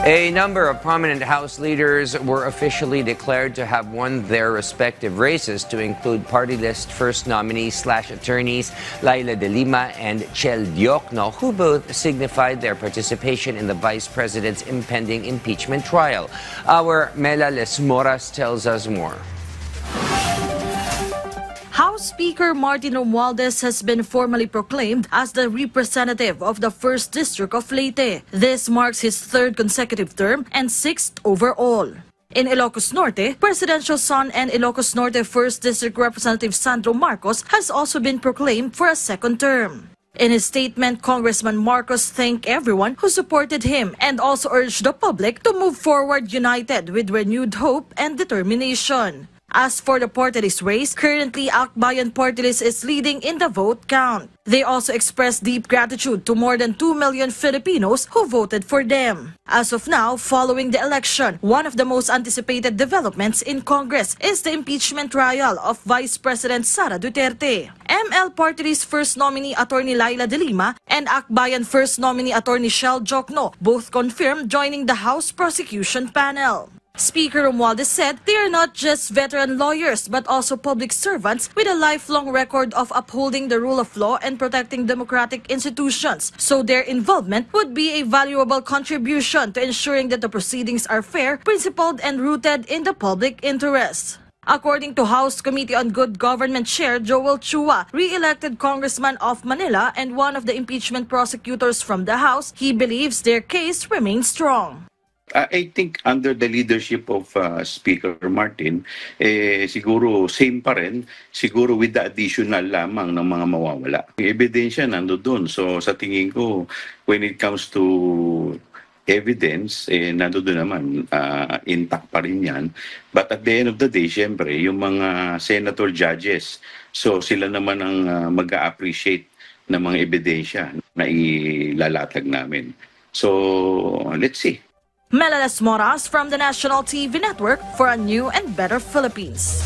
A number of prominent House leaders were officially declared to have won their respective races, to include party list first nominees/attorneys Laila De Lima and Chel Diokno, who both signified their participation in the Vice President's impending impeachment trial. Our Mela Lesmoras tells us more. House Speaker Martin Romualdez has been formally proclaimed as the representative of the 1st District of Leyte. This marks his 3rd consecutive term and 6th overall. In Ilocos Norte, presidential son and Ilocos Norte 1st District Representative Sandro Marcos has also been proclaimed for a 2nd term. In his statement, Congressman Marcos thanked everyone who supported him and also urged the public to move forward united with renewed hope and determination. As for the party list race, currently Akbayan party list is leading in the vote count. They also expressed deep gratitude to more than 2 million Filipinos who voted for them. As of now, following the election, one of the most anticipated developments in Congress is the impeachment trial of Vice President Sara Duterte. ML party list first nominee Attorney Laila De Lima and Akbayan first nominee Attorney Chel Diokno both confirmed joining the House prosecution panel. Speaker Romualdez said they are not just veteran lawyers but also public servants with a lifelong record of upholding the rule of law and protecting democratic institutions, so their involvement would be a valuable contribution to ensuring that the proceedings are fair, principled, and rooted in the public interest. According to House Committee on Good Government Chair Joel Chua, re-elected congressman of Manila and one of the impeachment prosecutors from the House, he believes their case remains strong. I think under the leadership of Speaker Martin, siguro same pa rin, siguro with the additional lamang ng mga mawawala. Yung ebidensya nando doon. So sa tingin ko, when it comes to evidence, nando doon naman, intact pa rin yan. But at the end of the day, syempre, yung mga senator judges, so sila naman ang mag-a-appreciate ng mga ebidensya na ilalatag namin. So let's see. Mela Lesmoras from the National TV Network for a new and better Philippines.